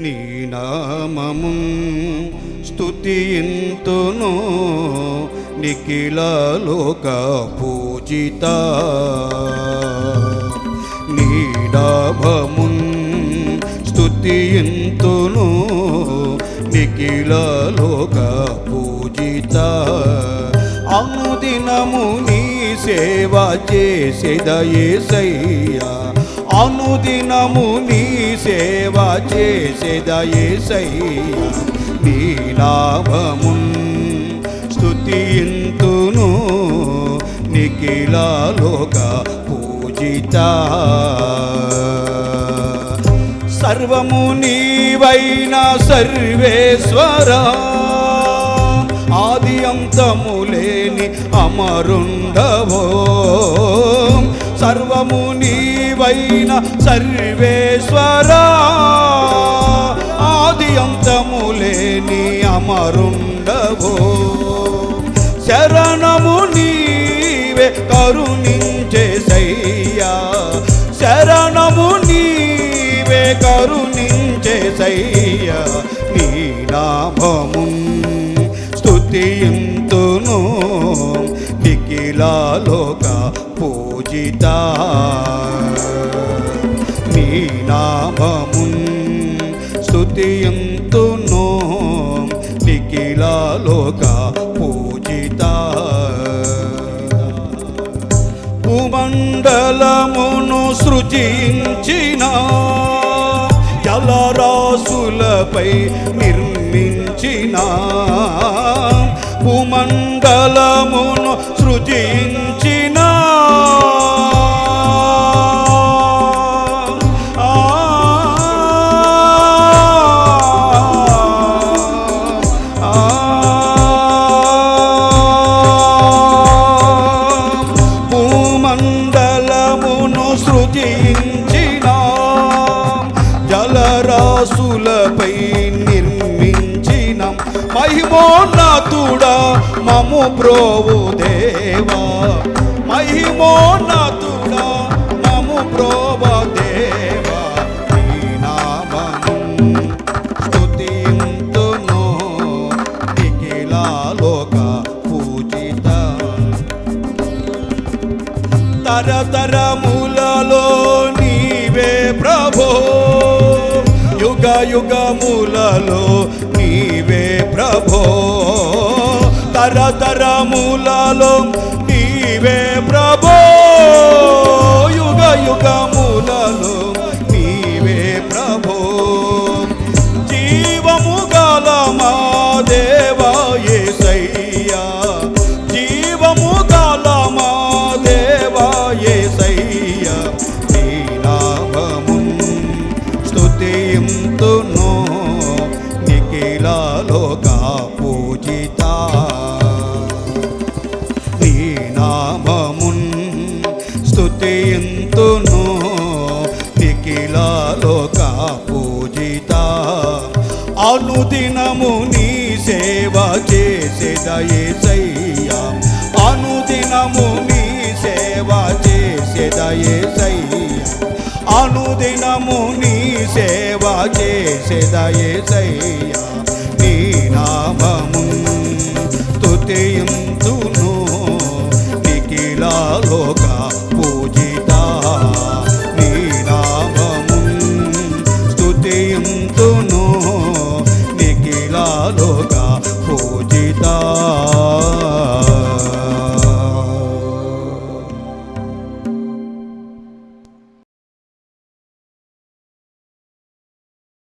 నీ నామము స్తుతింతును నిఖిల లోక పూజిత నీ నామము స్తుతింతును నిఖిల లోక పూజిత అనుదినము నీ సేవ చేసేద యేసయ్యా అనుదినము నీ సేవ చేసేద యేసయ్యా నీ నామము స్తుతింతును నిఖిల లోక పూజిత సర్వము నీవైన సర్వేశ్వరా ఆది అంతము లేని అమరుండవో సర్వము నీవైన సర్వేశ్వరా ఆది అంతము లేని అమరుండవో శరణము నీవే కరుణించేసయ్యా శరణము నీవే కరుణించేసయ్యా నీ నామము స్తుతింతును నిఖిల లోక పూజిత నీ నామము స్తుతింతును నిఖిల లోక పూజిత భూమండలమును సృజించిన జలరాశులపై నిర్మించిన భూమండలమును సృజించిన భూమండలమును సృజించిన జలరాశులపై నిర్మించిన మహిమోన్నతుడా మము బ్రోవు దేవా మహిమోన్నతుడా మము బ్రోవ దేవా నీ నామము స్తుతింతును నిఖిల లోక పూజిత తరతరములలో నీవే ప్రభో యుగ యుగములలో నీవే ప్రభో తరతరములలో నీవే ప్రభో యుగ యుగములలో నీవే ప్రభో జీవము గల మా దేవా యేసయ్యా జీవము గల మా దేవా యేసయ్యా నీ నామము స్తుతింతును నిఖిల లోక పూజిత నీ నామము స్తుతింతును నిఖిల లోక పూజిత అనుదినము నీ సేవ చేసేద యేసయ్యా అనుదినము నీ సేవ చేసేద యేసయ్యా అనుదినము నీ సేవ చేసేద యేసయ్యా నీ నామము స్తుతింతును నిఖిల లోక పూజిత నీ నామము స్తుతింతును నిఖిల లోక